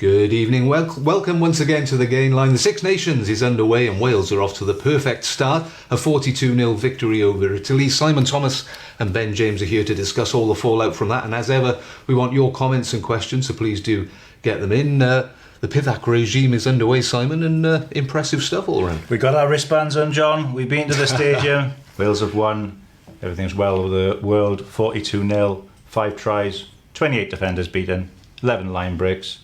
Good evening. Welcome once again to the Gain Line. The Six Nations is underway and Wales are off to the perfect start. A 42-0 victory over Italy. Simon Thomas and Ben James are here to discuss all the fallout from that. And as ever, we want your comments and questions, so please do get them in. The Pivac regime is underway, Simon, and impressive stuff all around. We got our wristbands on, John. We've been to the stadium. Wales have won. Everything's well over the world. 42-0, 5 tries, 28 defenders beaten, 11 line breaks.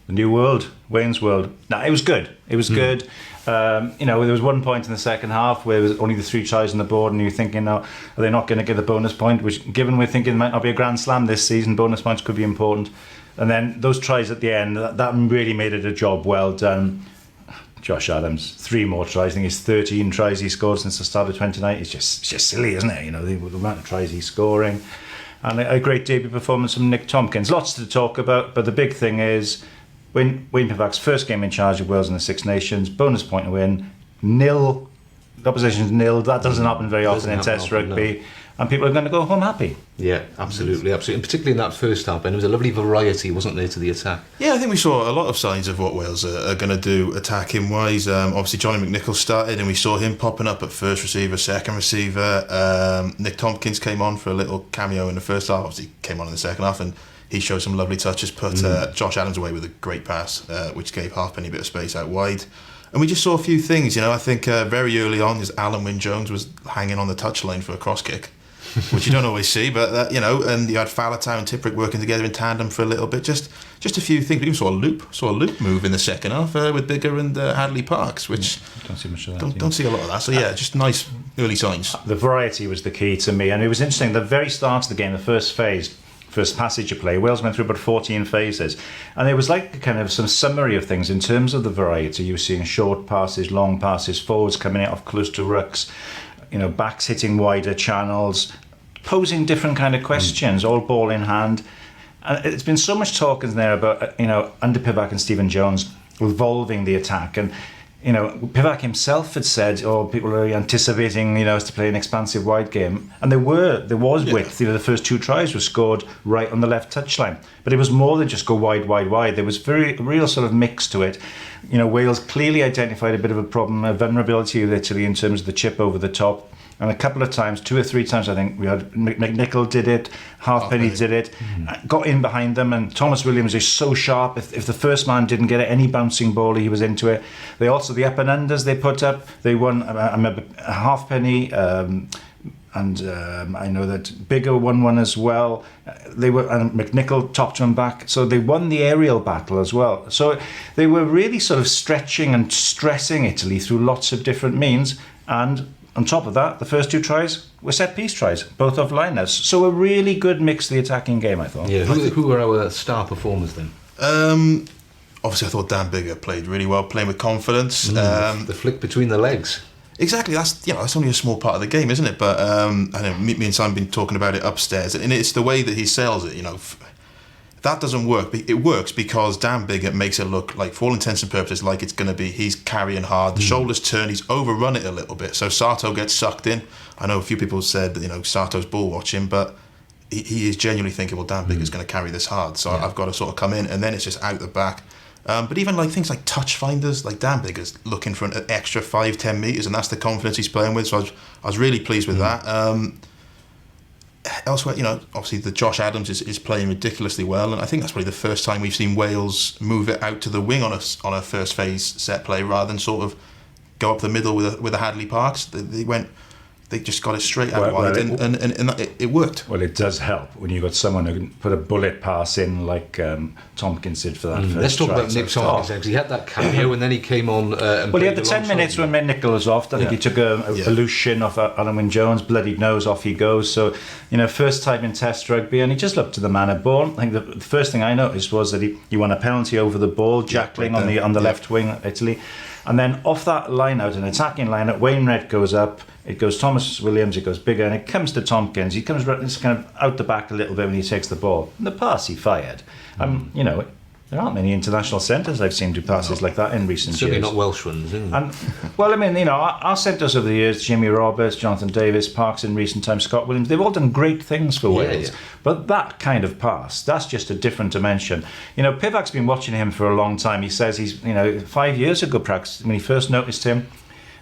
The new world, Wayne's world. No, it was good. It was good. There was one point in the second half where there was only the 3 tries on the board, and you're thinking, no, are they not going to get the bonus point? Which, given we're thinking it might not be a grand slam this season, bonus points could be important. And then those tries at the end, that really made it a job well done. Josh Adams, 3 more tries. I think it's 13 tries he scored since the start of 2019. It's just silly, isn't it? The amount of tries he's scoring. And a great debut performance from Nick Tompkins. Lots to talk about, but the big thing is Wayne Pivac's first game in charge of Wales in the Six Nations, bonus point to win, nil, the opposition's nil. That doesn't happen very often in Test rugby. No. And people are going to go home happy. Yeah, absolutely. And particularly in that first half, and there was a lovely variety, wasn't there, to the attack? Yeah, I think we saw a lot of signs of what Wales are going to do attacking-wise. Obviously, Johnny McNicholl started, and we saw him popping up at first receiver, second receiver. Nick Tompkins came on for a little cameo in the first half. Obviously, came on in the second half, and he showed some lovely touches, put Josh Adams away with a great pass, which gave Halfpenny a bit of space out wide. And we just saw a few things, I think very early on, Alan Wynne-Jones was hanging on the touchline for a cross kick, which you don't always see, but, and you had Faletau and Tipuric working together in tandem for a little bit. Just a few things. We even saw a loop move in the second half with Biggar and Hadley Parks, which don't see much of that. Don't see a lot of that. So yeah, just nice early signs. The variety was the key to me, and it was interesting. The very start of the game, the first passage of play, Wales went through about 14 phases, and it was like kind of some summary of things in terms of the variety. You were seeing short passes, long passes, forwards coming out of close to rucks, backs hitting wider channels, posing different kind of questions, all ball in hand. And it's been so much talk in there about under Pivac and Stephen Jones evolving the attack, and Pivac himself had said, people are anticipating, us to play an expansive wide game. And there was width. The first 2 tries were scored right on the left touchline. But it was more than just go wide. There was a real sort of mix to it. Wales clearly identified a bit of a problem, a vulnerability with Italy in terms of the chip over the top. And a couple of times, 2 or 3 times, I think, we had McNicholl did it, Halfpenny did it, got in behind them, and Thomas Williams is so sharp. If the first man didn't get any bouncing ball, he was into it. They also, the up and unders they put up, they won, I remember Halfpenny, and I know that Biggar won one as well. And McNicholl topped them back, so they won the aerial battle as well. So they were really sort of stretching and stressing Italy through lots of different means, and on top of that, the first 2 tries were set-piece tries, both off lineouts. So a really good mix of the attacking game, I thought. Yeah. Who were our star performers then? Obviously, I thought Dan Biggar played really well, playing with confidence. The flick between the legs. Exactly. That's only a small part of the game, isn't it? But I know me and Simon have been talking about it upstairs, and it's the way that he sells it. That doesn't work. It works because Dan Biggar makes it look like, for all intents and purposes, like it's going to be, he's carrying hard, the shoulders turn, he's overrun it a little bit. So Sato gets sucked in. I know a few people said that, Sato's ball watching, but he is genuinely thinking, well, Dan Biggar's going to carry this hard, so I've got to sort of come in, and then it's just out the back. But even like things like touch finders, like Dan Biggar's looking for an extra 5-10 metres, and that's the confidence he's playing with. So I was really pleased with that. Elsewhere, obviously the Josh Adams is playing ridiculously well, and I think that's probably the first time we've seen Wales move it out to the wing on a first phase set play rather than sort of go up the middle with a Hadley Parks. They just got it straight out wide, and it worked. Well, it does help when you've got someone who can put a bullet pass in like Tompkins did for that first Let's talk try. about Nick Tompkins, because he had that cameo and then he came on and he had the 10 minutes when McNicholl was off. I think he took a Lucian off Alan Wynne-Jones, bloodied nose, off he goes. So, first time in Test rugby, and he just looked to the man at ball. I think the first thing I noticed was that he won a penalty over the ball, jackling on the left wing, Italy. And then off that line out, an attacking line out, Wainwright goes up, it goes Thomas Williams, it goes Biggar, and it comes to Tompkins. He comes kind of out the back a little bit when he takes the ball. And the pass he fired, There aren't many international centres I've seen do passes like that in recent Certainly years. not Welsh ones, isn't it? And well, I mean, you know, our centres over the years, Jimmy Roberts, Jonathan Davis, Parks in recent times, Scott Williams, they've all done great things for Wales. Yeah. But that kind of pass, that's just a different dimension. You know, Pivac's been watching him for a long time. He says he's, you know, 5 years ago, perhaps, when he first noticed him,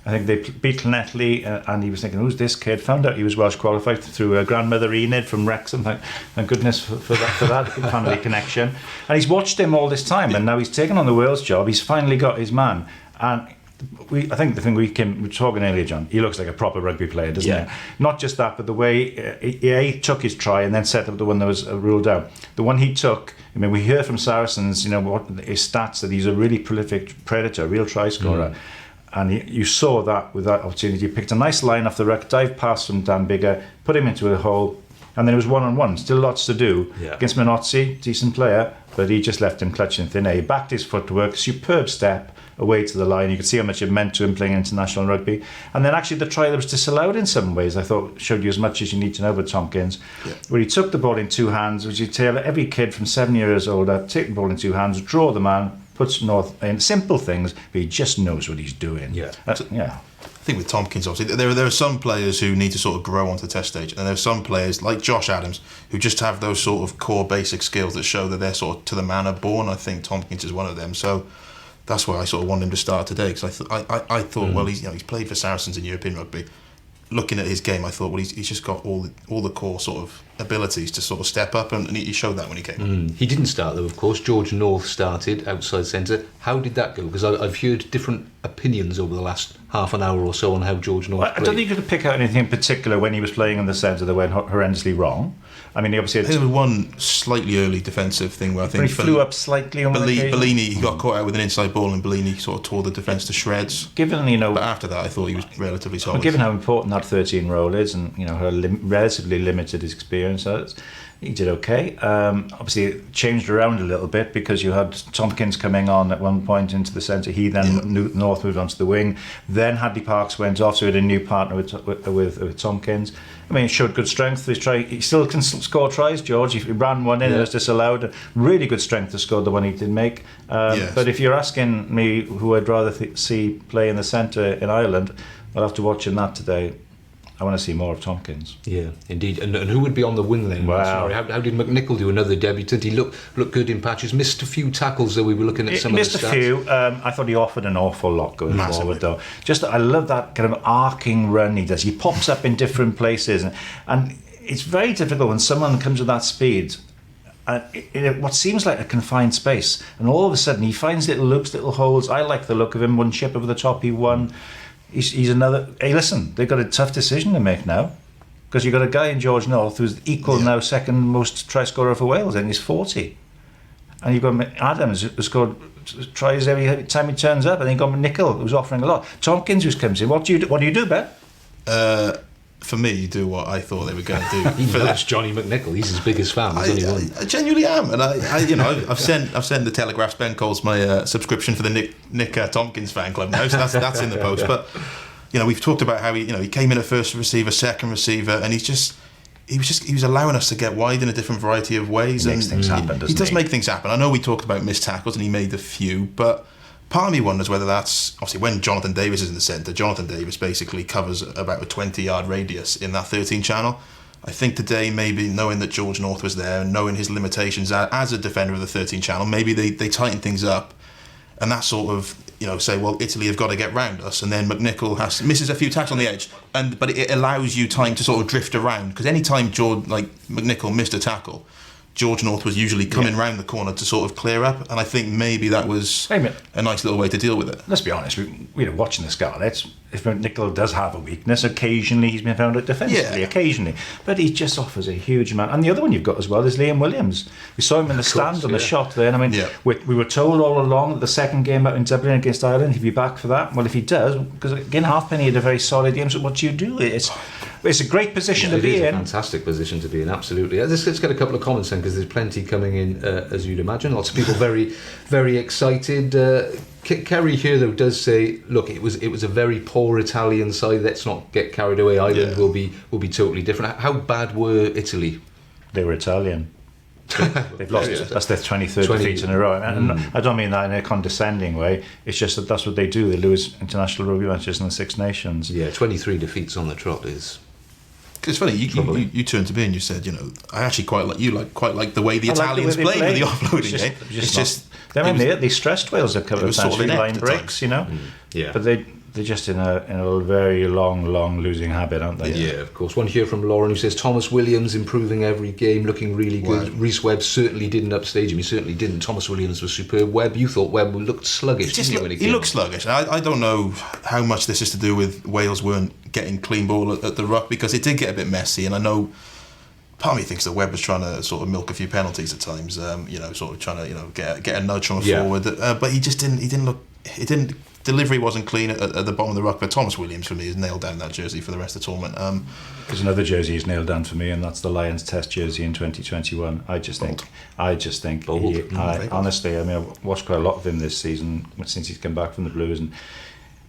I think they beat Llanelli, and he was thinking, who's this kid? Found out he was Welsh qualified through grandmother Enid from Wrexham. Thank goodness for that family connection. And he's watched him all this time, and now he's taken on the Wales job. He's finally got his man. And I think the thing we were talking earlier, John, he looks like a proper rugby player, doesn't he? Not just that, but the way he took his try and then set up the one that was ruled out. The one he took, I mean, we hear from Saracens, you know, what his stats, that he's a really prolific predator, a real try scorer. And you saw that with that opportunity. He picked a nice line off the ruck, dive pass from Dan Biggar, put him into a hole, and then it was one-on-one. Still lots to do against Minozzi, decent player, but he just left him clutching thin air. He backed his footwork, superb step away to the line. You could see how much it meant to him playing international rugby. And then actually the try that was disallowed in some ways, I thought, showed you as much as you need to know about Tompkins, where he took the ball in two hands, which you tell every kid from 7 years old, take the ball in two hands, draw the man, puts North in simple things, but he just knows what he's doing. Yeah. I think with Tompkins, obviously, there are some players who need to sort of grow onto the test stage, and there are some players like Josh Adams who just have those sort of core basic skills that show that they're sort of to the manner born. I think Tompkins is one of them. So that's why I sort of wanted him to start today, because I thought, well, he's played for Saracens in European rugby. Looking at his game, I thought, well, he's just got all the core sort of abilities to sort of step up, and he showed that when he came on. He didn't start though, of course. George North started outside centre. How did that go? Because I've heard different opinions over the last half an hour or so on how George North played. I don't think you could pick out anything in particular when he was playing in the centre that went horrendously wrong. I mean, he obviously I think there was one slightly early defensive thing where I think he flew up slightly on one occasion. Bellini, he got caught out with an inside ball, and Bellini sort of tore the defence to shreds. Given, you know, but after that, I thought he was relatively solid. Well, given how important that 13 role is, and you know how relatively limited his experience is, he did okay. Obviously, it changed around a little bit because you had Tompkins coming on at one point into the centre. He then North moved onto the wing. Then Hadley Parks went off, so he had a new partner with Tompkins. I mean, he showed good strength. He still can score tries, George. He ran one in, it was disallowed. Really good strength to score the one he did make. But if you're asking me who I'd rather see play in the centre in Ireland, I'll have to watch him that today. I want to see more of Tompkins. Yeah, indeed. And who would be on the wing then? Wow. Sorry, how did McNichol do? Another debutant. He looked good in patches. Missed a few tackles, though. We were looking at some of the stats. Missed a few. I thought he offered an awful lot going forward, though. I love that kind of arcing run he does. He pops up in different places, and it's very difficult when someone comes with that speed. In what seems like a confined space, and all of a sudden he finds little loops, little holes. I like the look of him. One chip over the top, he won. He's another. Hey, listen, they've got a tough decision to make now, because you've got a guy in George North who's equal now second most try scorer for Wales, and he's 40, and you've got Adams who scored tries every time he turns up, and then you've got McNichol who's offering a lot. Tompkins who comes in. What do you do, Ben? For me, you do what I thought they were going to do. He loves Johnny McNichol. He's his biggest fan. There's only one. I genuinely am, and I've sent the Telegraph's Ben Coles my subscription for the Nick Tompkins fan club now, so that's in the post. But we've talked about how he came in at first receiver, second receiver, and he was allowing us to get wide in a different variety of ways. He makes things happen, doesn't he? He does make things happen. I know we talked about missed tackles, and he made a few, but part of me wonders whether that's obviously when Jonathan Davis is in the centre. Jonathan Davis basically covers about a 20-yard radius in that 13 channel. I think today, maybe knowing that George North was there and knowing his limitations as a defender of the 13 channel, maybe they tighten things up, and that sort of say, well, Italy have got to get round us, and then McNichol misses a few tackles on the edge, but it allows you time to sort of drift around, because any time McNichol missed a tackle, George North was usually coming round the corner to sort of clear up, and I think maybe that was a nice little way to deal with it. Let's be honest, watching the Scarlets, if McNichol does have a weakness, occasionally he's been found out defensively, occasionally, but he just offers a huge amount. And the other one you've got as well is Liam Williams. We saw him in the stand on the shot there, and I mean, we were told all along that the second game out in Dublin against Ireland, he'd be back for that. Well, if he does, because again, Halfpenny had a very solid game, so what do you do? It's a great position to be in. It is a fantastic position to be in, absolutely. Let's get a couple of comments then, because there's plenty coming in, as you'd imagine. Lots of people very, very excited. Kerry here, though, does say, look, it was a very poor Italian side. Let's not get carried away. Ireland will be totally different. How bad were Italy? They were Italian. They've lost. Yeah. That's their 23rd 20. defeat in a row. And I don't mean that in a condescending way. It's just that that's what they do. They lose international rugby matches in the Six Nations. Yeah, 23 defeats on the trot is... It's funny, you turned to me and you said, I actually quite like the way the I like the way Italians they played with play. the offloading It's just- game. it's It's just just... I mean, it was- they stressed Wales a couple it of was times sort of through inept line at breaks, Yeah. But they're just in a very long losing habit, aren't they? Yeah, of course. One here from Lauren who says Thomas Williams improving every game, looking really good. Wow. Rhys Webb certainly didn't upstage him. He certainly didn't. Thomas Williams was superb. Webb, you thought Webb looked sluggish, didn't you? When He came looks sluggish. I don't know how much this is to do with Wales weren't getting clean ball at the ruck, because it did get a bit messy, and I know part of me thinks that Webb was trying to sort of milk a few penalties at times, sort of trying to get a nudge from a forward, but he just didn't. Delivery wasn't clean at the bottom of the ruck. But Thomas Williams for me has nailed down that jersey for the rest of the tournament. There's another jersey he's nailed down for me, and that's the Lions Test jersey in 2021. I just think. Bold. Honestly, I mean, I've watched quite a lot of him this season since he's come back from the Blues, and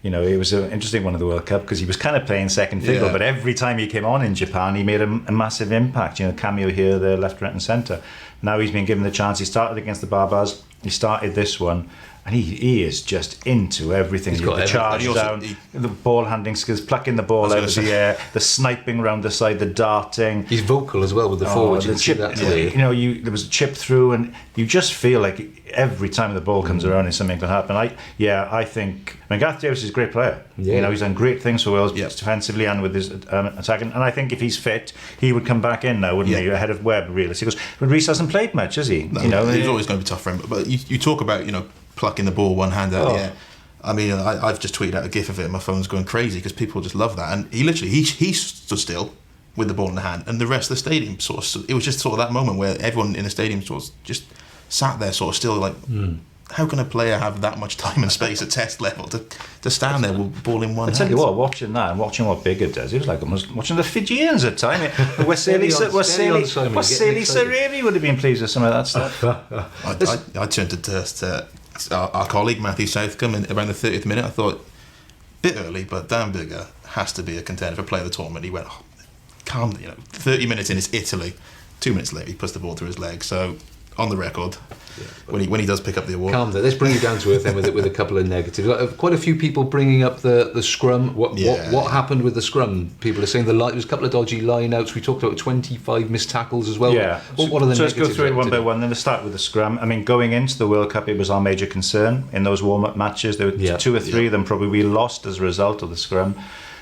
it was an interesting one of the World Cup because he was kind of playing second fiddle, but every time he came on in Japan, he made a massive impact. Cameo here, there, left, right, and centre. Now he's been given the chance. He started against the Barbars. He started this one. And he is just into everything. He's got the charge everything. down, the ball handling skills, plucking the ball out of the air, the sniping round the side, the darting. He's vocal as well with the forward. You can see that today. There was a chip through, and you just feel like every time the ball comes around, something can happen. I think Gareth Davies is a great player. Yeah. He's done great things for Wales defensively and with his attacking. And I think if he's fit, he would come back in now, wouldn't he? Ahead of Webb, realistically. But Reece hasn't played much, has he? No, he's always going to be tough for him. But you talk about plucking the ball one hand out of the air. I mean, I've just tweeted out a gif of it and my phone's going crazy because people just love that. And he literally, he stood still with the ball in the hand, and the rest of the stadium it was just sort of that moment where everyone in the stadium sort of just sat there sort of still like, how can a player have that much time and space at test level to stand there with the ball in one hand? I tell you what, watching that and watching what Biggar does, it was like almost watching the Fijians at times. Wassili Sariri would have been pleased with some of that stuff. I turned to our colleague Matthew Southcombe around the 30th minute. I thought, bit early, but Dan Biggar has to be a contender for player of the tournament. He went, calm, 30 minutes in, it's Italy. 2 minutes later, he puts the ball through his leg. So, on the record, when he does pick up the award. Calm down. Let's bring you down to earth then with a couple of negatives. Quite a few people bringing up the scrum. What happened with the scrum? People are saying there was a couple of dodgy line-outs. We talked about 25 missed tackles as well. Yeah. What are the so let's negatives? go through it one by one. Then let's start with the scrum. I mean, going into the World Cup, it was our major concern. In those warm-up matches, there were 2 or 3 of them probably we lost as a result of the scrum.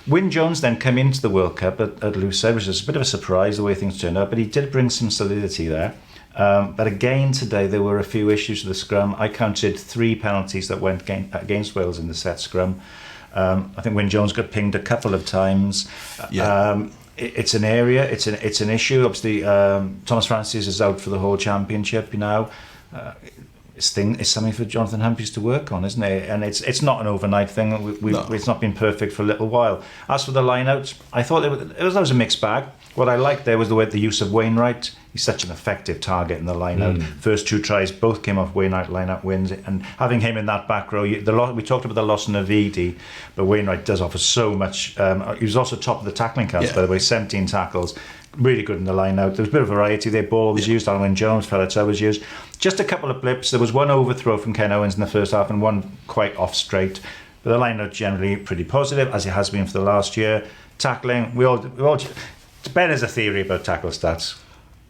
Wyn Jones then came into the World Cup at Lucerne, which was a bit of a surprise the way things turned out, but he did bring some solidity there. But again today there were a few issues with the scrum. I counted 3 penalties that went against Wales in the set scrum. I think Wyn Jones got pinged a couple of times. It's an area, it's an issue. Obviously Thomas Francis is out for the whole championship now. It's something for Jonathan Humphreys to work on, isn't it? And it's not an overnight thing. It's not been perfect for a little while. As for the line-outs, I thought that was a mixed bag. What I liked there was the use of Wainwright. He's such an effective target in the line-out. First 2 tries both came off Wainwright line-out wins, and having him in that back row, we talked about the loss of Navidi, but Wainwright does offer so much. He was also top of the tackling counts, by the way, 17 tackles. Really good in the line out. There was a bit of variety there. Ball was used, Alan Jones, Felix was used. Just a couple of blips. There was one overthrow from Ken Owens in the first half and one quite off straight. But the line out generally pretty positive, as it has been for the last year. Tackling, we all Ben has a theory about tackle stats.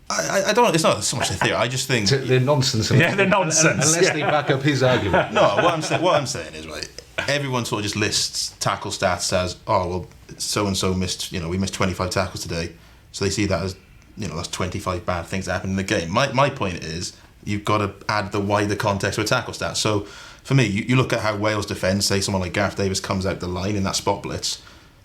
I don't. It's not so much a theory. I just think they're nonsense. They're nonsense. Unless they back up his argument. No, what I'm saying is right. Everyone sort of just lists tackle stats as, so and so missed. We missed 25 tackles today. So they see that as, that's 25 bad things that happen in the game. My point is, you've got to add the wider context of a tackle stat. So, for me, you look at how Wales defend, say someone like Gareth Davies comes out the line in that spot blitz.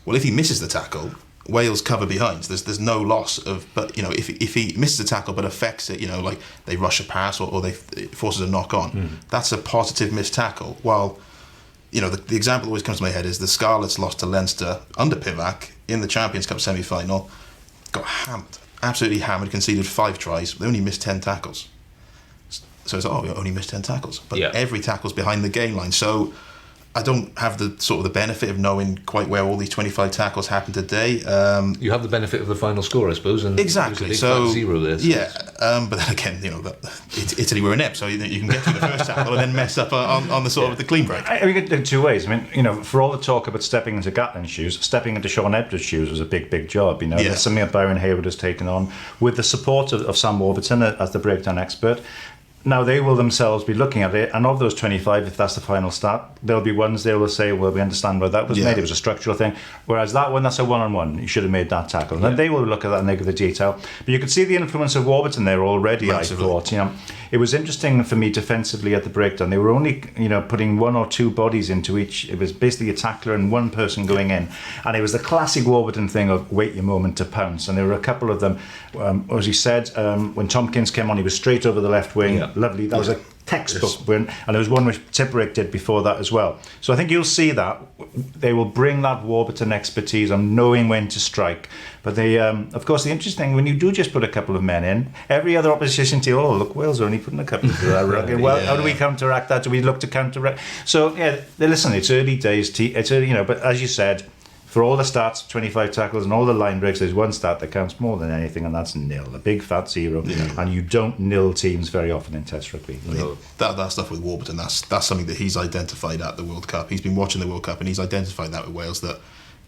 Well, if he misses the tackle, Wales cover behind. There's no loss of, but if he misses a tackle but affects it, like they rush a pass or it forces a knock on, that's a positive missed tackle. While, the example that always comes to my head is the Scarlets lost to Leinster under Pivac in the Champions Cup semi-final. Got hammered, absolutely hammered, conceded 5 tries. They only missed 10 tackles. So it's we only missed 10 tackles. But every tackle's behind the gain line. So I don't have the sort of the benefit of knowing quite where all these 25 tackles happened today. You have the benefit of the final score, I suppose, and Exactly. there's a big fat zero there. But then again, Italy were inept, so you can get through the first tackle and then mess up on the sort of the clean break. We could do two ways. I mean, for all the talk about stepping into Gatlin's shoes, stepping into Sean Edwards' shoes was a big job. That's something that Byron Hayward has taken on with the support of Sam Warburton as the breakdown expert. Now they will themselves be looking at it, and of those 25, if that's the final start, there'll be ones they will say, well, we understand why that was made, it was a structural thing, whereas that one, that's a one-on-one, you should have made that tackle. And then they will look at that and they give the detail. But you could see the influence of Warburton there already. Massively. I thought, it was interesting for me defensively at the breakdown. They were only, putting one or two bodies into each. It was basically a tackler and one person going in, and it was the classic Warburton thing of wait your moment to pounce. And there were a couple of them, as he said, when Tompkins came on, he was straight over the left wing. Lovely. That was a textbook win, and there was one which Tipperick did before that as well. So I think you'll see that they will bring that Warburton expertise on knowing when to strike. But they, of course, the interesting thing, when you do just put a couple of men in, every other opposition team, look, Wales are only putting a couple of well, how do we counteract that? Do we look to counteract? So listen, it's early days. It's early, but as you said, for all the stats, 25 tackles and all the line breaks, there's one stat that counts more than anything, and that's nil, a big fat zero. And you don't nil teams very often in Test rugby. That stuff with Warburton, that's something that he's identified at the World Cup. He's been watching the World Cup and he's identified that with Wales, that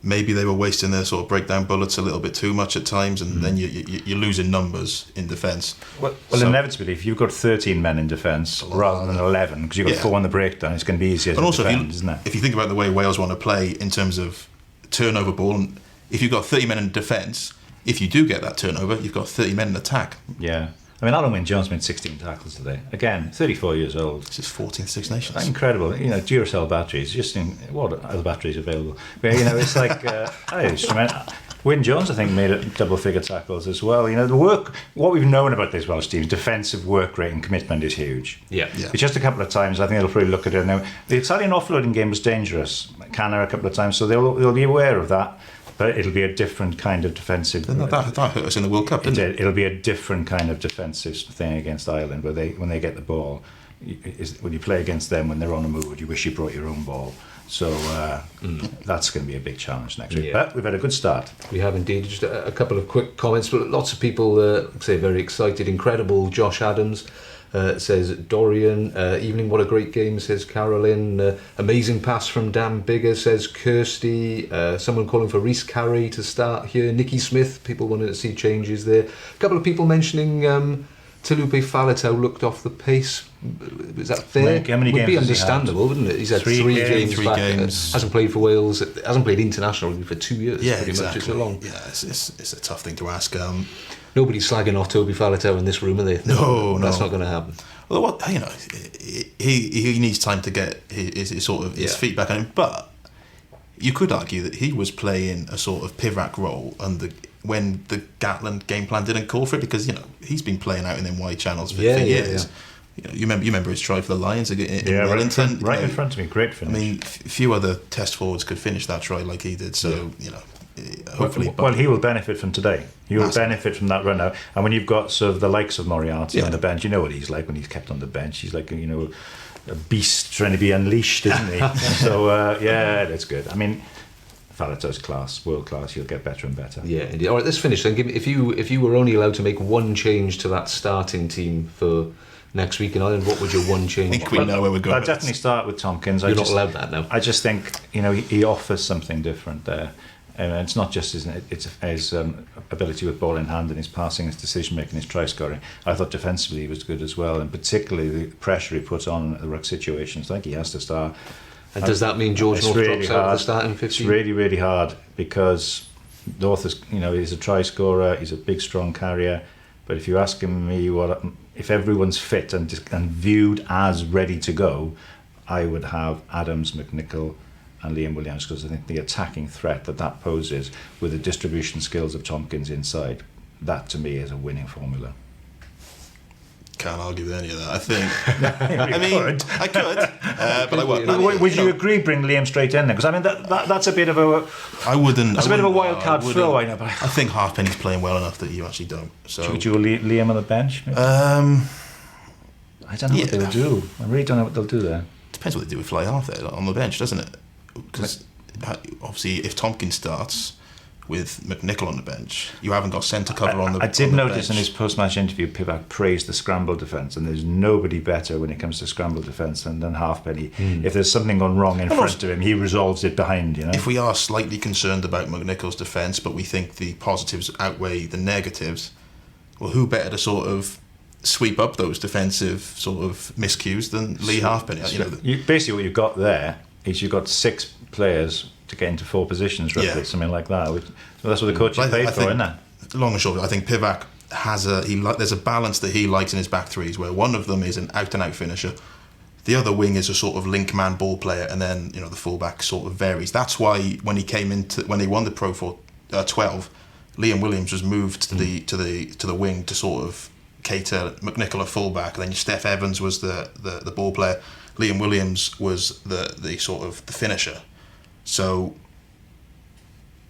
maybe they were wasting their sort of breakdown bullets a little bit too much at times, and then you're losing numbers in defence. Well, inevitably, if you've got 13 men in defence rather than 11, because you've got 4 on the breakdown, it's going to be easier to defend, isn't it? If you think about the way Wales want to play in terms of turnover ball, and if you've got 30 men in defence, if you do get that turnover, you've got 30 men in attack. Yeah. I mean, Alan Wynne-Jones made 16 tackles today. Again, 34 years old. This is 14th Six Nations. That's incredible. Duracell batteries, what other batteries available? But, it's like, it's tremendous. Wynne-Jones, I think, made double-figure tackles as well. The work, what we've known about these Welsh teams, defensive work rate and commitment is huge. Yeah. It's just a couple of times, I think they'll probably look at it now. The Italian offloading game was dangerous. Canner a couple of times, so they'll be aware of that. But it'll be a different kind of defensive. That hurt us in the World Cup, didn't it? It'll be a different kind of defensive thing against Ireland, where when they get the ball, when you play against them when they're on a move, you wish you brought your own ball. So that's going to be a big challenge next week. But we've had a good start. We have indeed. Just a couple of quick comments, but lots of people say very excited. Incredible. Josh Adams says Dorian. Evening, what a great game, says Carolyn. Amazing pass from Dan Bigger, says Kirsty. Someone calling for Reece Carey to start here. Nicky Smith, people wanted to see changes there. A couple of people mentioning Taulupe Faletau looked off the pace. Is that fair? How many would games be understandable, wouldn't it? He's had three games. Hasn't played for Wales. Hasn't played internationally for 2 years. Yeah, pretty exactly. much. It's so long. Yeah, it's a tough thing to ask. Nobody's slagging off Toby Faletau in this room, are they? No, that's not going to happen. Although he needs time to get his feet back on him. But you could argue that he was playing a sort of Pivac role when the Gatland game plan didn't call for it, because he's been playing out in them wide channels for years. Yeah. You remember his try for the Lions in Wellington, right in front of me, great finish. I mean, few other Test forwards could finish that try like he did. So hopefully, well, he will benefit from today. He will benefit from that run out. And when you've got sort of the likes of Moriarty on the bench, you know what he's like when he's kept on the bench. He's like a beast trying to be unleashed, isn't he? So that's good. I mean, Faletau's class, world class. He'll get better and better. Yeah, indeed. All right, let's finish then. If you were only allowed to make one change to that starting team for next week in Ireland, what would your one change? I think we know where we're going. I'd definitely start with Tompkins. You're not allowed that now. I just think he offers something different there. And it's not just his ability with ball in hand and his passing, his decision making, his try scoring. I thought defensively he was good as well, and particularly the pressure he puts on the ruck situations. I think he has to start. And does that mean George North drops out of the starting 15? It's really, really hard, because North is, he's a try scorer, he's a big, strong carrier. But if you're asking me if everyone's fit and viewed as ready to go, I would have Adams, McNichol and Liam Williams, because I think the attacking threat that poses with the distribution skills of Tompkins inside, that to me is a winning formula. Can't argue with any of that. I think. I could, but I won't. Would you agree? Bring Liam straight in then, because I mean that's a bit of a. I wouldn't. That's a bit of a wild card throw. I know, but I think Halfpenny's playing well enough that you actually don't. So would you leave Liam on the bench? I don't know what they'll do. I really don't know what they'll do there. depends what they do with fly half there on the bench, doesn't it? Because obviously, if Tompkins starts with McNichol on the bench, you haven't got centre cover on the bench. I did notice in his post-match interview, Pivac praised the scramble defence, and there's nobody better when it comes to scramble defence than Halfpenny. If there's something gone wrong in front of him, he resolves it behind, you know. If we are slightly concerned about McNichol's defence, but we think the positives outweigh the negatives, well, who better to sort of sweep up those defensive sort of miscues than Lee Halfpenny? Basically, what you've got there is you've got 6 players to get into 4 positions, roughly, something like that. So that's what the coach paid for, isn't it? Long and short, I think Pivac has there's a balance that he likes in his back threes, where one of them is an out-and-out finisher, the other wing is a sort of link man ball player, and then the fullback sort of varies. That's why when they won the Pro 12, Liam Williams was moved to the wing to sort of cater McNichol a fullback, and then Steph Evans was the ball player. Liam Williams was the sort of the finisher. So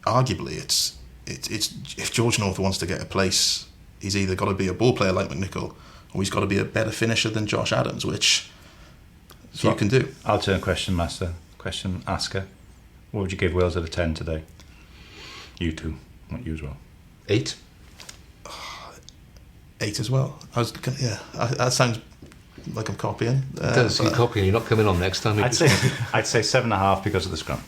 arguably, it's if George North wants to get a place, he's either got to be a ball player like McNichol, or he's got to be a better finisher than Josh Adams, which you can do. I'll turn question asker. What would you give Wales out of 10 today? You two, not you as well. 8. 8 as well. That sounds like I'm copying. It does. You're copying. You're not coming on next time. I'd say 7.5 because of the scrum.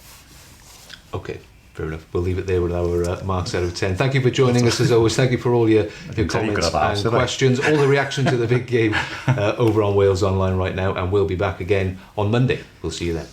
Okay, fair enough. We'll leave it there with our marks out of 10. Thank you for joining us as always. Thank you for all your comments and questions. All the reaction to the big game over on Wales Online right now, and we'll be back again on Monday. We'll see you then.